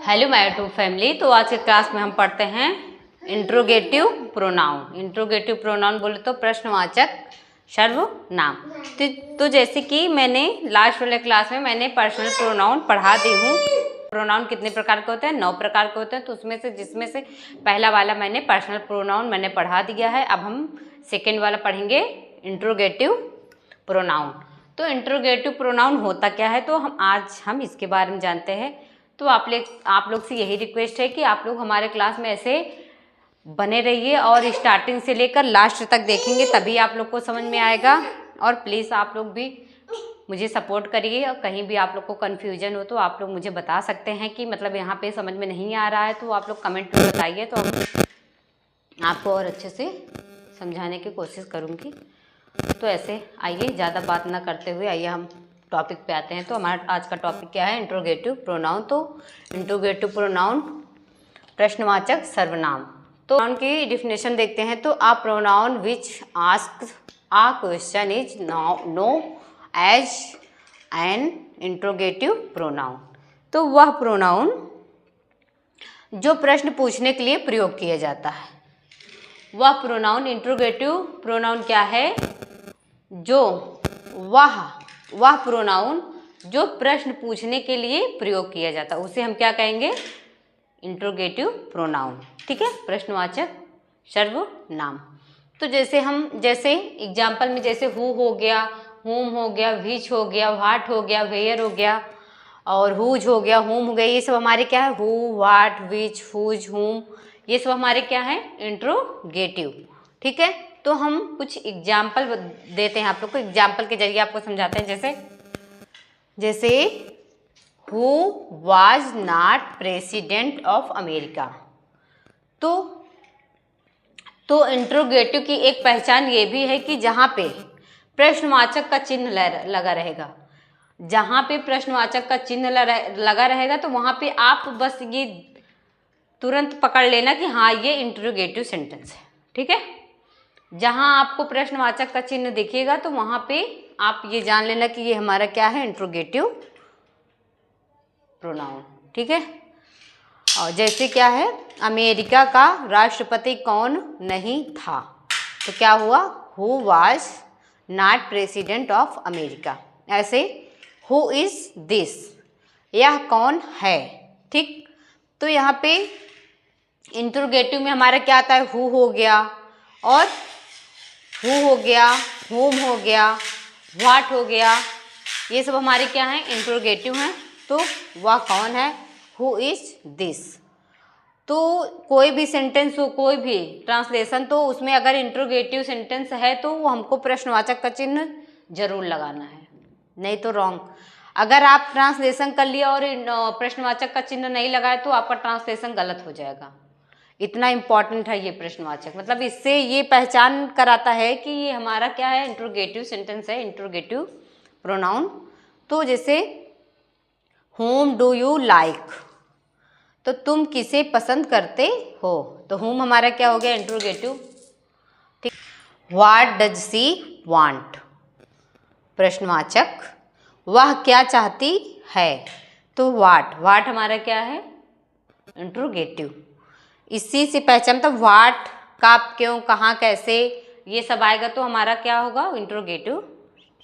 Hello my to family. तो आज के क्लास में हम पढ़ते हैं इंट्रोगेटिव प्रोनाउन। इंट्रोगेटिव प्रोनाउन बोले तो प्रश्नवाचक सर्वनाम। तो जैसे कि मैंने लास्ट वाले क्लास में मैंने पर्सनल प्रोनाउन पढ़ा दी हूँ। प्रोनाउन कितने प्रकार के होते हैं? 9 प्रकार के होते हैं। तो उसमें से जिसमें से पहला वाला मैंने पर्सनल प्रोनाउन मैंने पढ़ा दिया है। अब हम सेकेंड वाला पढ़ेंगे इंट्रोगेटिव प्रोनाउन। तो इंट्रोगेटिव प्रोनाउन होता क्या है, तो आज हम इसके बारे में जानते हैं। तो आप लोग से यही रिक्वेस्ट है कि आप लोग हमारे क्लास में ऐसे बने रहिए और स्टार्टिंग से लेकर लास्ट तक देखेंगे, तभी आप लोग को समझ में आएगा। और प्लीज़ आप लोग भी मुझे सपोर्ट करिए, और कहीं भी आप लोग को कन्फ्यूजन हो तो आप लोग मुझे बता सकते हैं कि मतलब यहाँ पे समझ में नहीं आ रहा है, तो आप लोग कमेंट में बताइए, तो आपको और अच्छे से समझाने की कोशिश करूँगी। तो ऐसे आइए, ज़्यादा बात ना करते हुए आइए हम टॉपिक पे आते हैं। तो हमारा आज का टॉपिक क्या है? Interrogative pronoun. तो इंट्रोगेटिव प्रोनाउन प्रश्नवाचक सर्वनाम। तो प्रोनाउन की डिफिनेशन देखते हैं। तो a pronoun which asks a question is known as an interrogative pronoun. तो वह प्रोनाउन जो प्रश्न पूछने के लिए प्रयोग किया जाता है, वह प्रोनाउन इंट्रोगेटिव प्रोनाउन क्या है? जो वह प्रोनाउन जो प्रश्न पूछने के लिए प्रयोग किया जाता है, उसे हम क्या कहेंगे? Interrogative pronoun. ठीक है, प्रश्नवाचक सर्वनाम। तो जैसे एग्जाम्पल में जैसे हु हो गया, हुम हो गया, विच हो गया, व्हाट हो गया, वेयर हो गया, और हुज हो गया, हुम हो गया, ये सब हमारे क्या है? हु, व्हाट, विच, हुज, हुम, ये सब हमारे क्या है? इंट्रोगेटिव। ठीक है, तो हम कुछ एग्जाम्पल देते हैं आप लोग को, एग्जाम्पल के जरिए आपको समझाते हैं। जैसे who was not president of America. तो इंट्रोगेटिव की एक पहचान ये भी है कि जहाँ पे प्रश्नवाचक का चिन्ह लगा रहेगा, जहाँ पे प्रश्नवाचक का चिन्ह लगा रहेगा, तो वहाँ पे आप बस ये तुरंत पकड़ लेना कि हाँ, ये इंट्रोगेटिव सेंटेंस है। ठीक है, जहाँ आपको प्रश्नवाचक का चिन्ह दिखेगा तो वहाँ पे आप ये जान लेना कि ये हमारा क्या है? Interrogative pronoun. ठीक है, और जैसे क्या है? अमेरिका का राष्ट्रपति कौन नहीं था? तो क्या हुआ? Who was not president of America. ऐसे हु इज दिस, यह कौन है? ठीक, तो यहाँ पे इंट्रोगेटिव में हमारा क्या आता है? हु हो गया, और हु हो गया, हुम हो गया, व्हाट हो गया, ये सब हमारे क्या हैं? इंट्रोगेटिव हैं। तो वह कौन है? Who is this. तो कोई भी सेंटेंस हो, कोई भी ट्रांसलेशन, तो उसमें अगर इंट्रोगेटिव सेंटेंस है तो वो हमको प्रश्नवाचक का चिन्ह जरूर लगाना है, नहीं तो रॉन्ग। अगर आप ट्रांसलेशन कर लिया और प्रश्नवाचक का चिन्ह नहीं लगाए तो आपका ट्रांसलेशन गलत हो जाएगा। इतना इम्पॉर्टेंट है ये प्रश्नवाचक, मतलब इससे ये पहचान कराता है कि ये हमारा क्या है? इंट्रोगेटिव सेंटेंस है, इंट्रोगेटिव प्रोनाउन। तो जैसे whom डू यू लाइक, तो तुम किसे पसंद करते हो? तो whom हमारा क्या हो गया? इंट्रोगेटिव। ठीक, व्हाट डज सी वांट, प्रश्नवाचक। वह क्या चाहती है? तो व्हाट हमारा क्या है? इंट्रोगेटिव। इसी से पहचान, तो व्हाट, कब, क्यों, कहाँ, कैसे, ये सब आएगा तो हमारा क्या होगा? इंट्रोगेटिव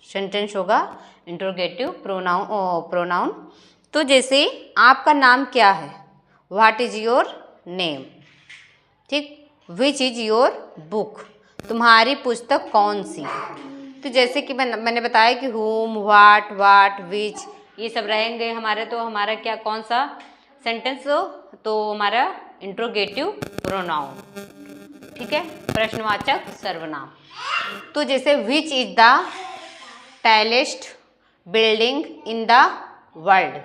सेंटेंस होगा, इंट्रोगेटिव प्रोनाउन। तो जैसे आपका नाम क्या है? What is your name. ठीक, विच इज योर बुक, तुम्हारी पुस्तक कौन सी। तो जैसे कि मैंने बताया कि हुम, व्हाट, विच, ये सब रहेंगे हमारे, तो हमारा क्या, कौन सा सेंटेंस हो? तो हमारा इंट्रोगेटिव प्रोनाउन। ठीक है, प्रश्नवाचक सर्वनाम। तो जैसे which is the tallest building in the world,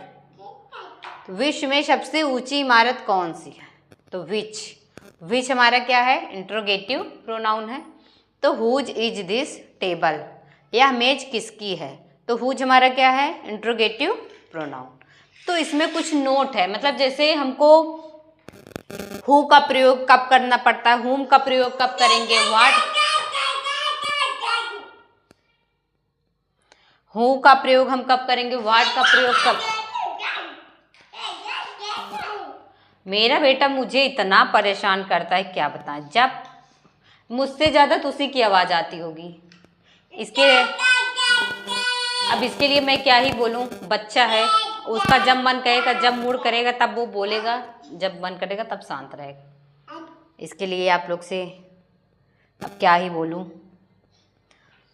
विश्व में सबसे ऊंची इमारत कौन सी है? तो विच हमारा क्या है? इंट्रोगेटिव प्रोनाउन है। तो हुज इज दिस टेबल, यह मेज किसकी है? तो हुज हमारा क्या है? Interrogative pronoun. तो इसमें कुछ नोट है, मतलब जैसे हमको हु का प्रयोग कब करना पड़ता है, हुम का प्रयोग कब करेंगे, हु का प्रयोग हम कब करेंगे, व्हाट का प्रयोग कब। मेरा बेटा मुझे इतना परेशान करता है क्या बताएं, जब मुझसे ज़्यादा तो उसी की आवाज़ आती होगी। अब इसके लिए मैं क्या ही बोलूं, बच्चा है, उसका जब मन करेगा, जब मूड करेगा तब वो बोलेगा, जब मन करेगा तब शांत रहेगा। इसके लिए आप लोग से अब क्या ही बोलूं।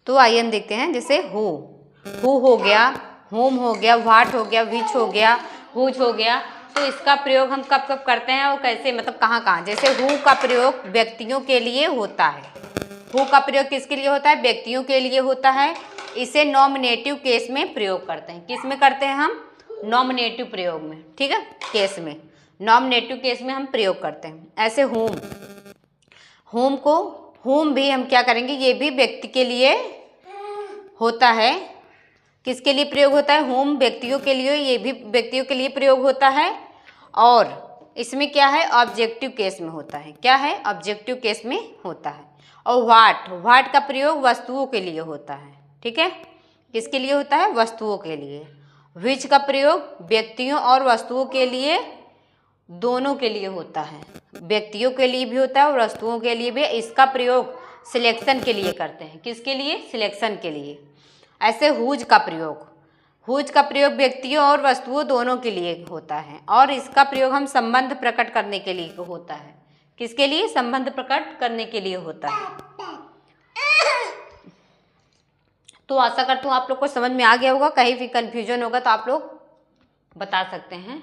तो आइए हम देखते हैं, जैसे हु हो गया, होम हो गया, व्हाट हो गया, विच हो गया, हुज हो गया। तो इसका प्रयोग हम कब कब करते हैं और कैसे, मतलब कहाँ कहाँ। जैसे हु का प्रयोग व्यक्तियों के लिए होता है। हु का प्रयोग किसके लिए होता है? व्यक्तियों के लिए होता है। इसे नॉमिनेटिव केस में प्रयोग करते हैं। किस में करते हैं हम? नॉमिनेटिव प्रयोग में, ठीक है, केस में, नॉमिनेटिव केस में हम प्रयोग करते हैं। ऐसे होम, होम को, होम भी हम क्या करेंगे, ये भी व्यक्ति के लिए होता है। किसके लिए प्रयोग होता है? होम व्यक्तियों के लिए, ये भी व्यक्तियों के लिए प्रयोग होता है। और इसमें क्या है? ऑब्जेक्टिव केस में होता है। क्या है? ऑब्जेक्टिव केस में होता है। और व्हाट, व्हाट का प्रयोग वस्तुओं के लिए होता है, ठीक है। किसके लिए होता है? वस्तुओं के लिए। विच का प्रयोग व्यक्तियों और वस्तुओं के लिए, दोनों के लिए होता है। व्यक्तियों के लिए भी होता है और वस्तुओं के लिए भी। इसका प्रयोग सिलेक्शन के लिए करते हैं। किसके लिए? सिलेक्शन के लिए। ऐसे हुज का प्रयोग, हुज का प्रयोग व्यक्तियों और वस्तुओं दोनों के लिए होता है। और इसका प्रयोग हम संबंध प्रकट करने के लिए होता है। किसके लिए? संबंध प्रकट करने के लिए होता है। तो आशा करती हूँ आप लोग को समझ में आ गया होगा। कहीं भी कंफ्यूजन होगा तो आप लोग बता सकते हैं।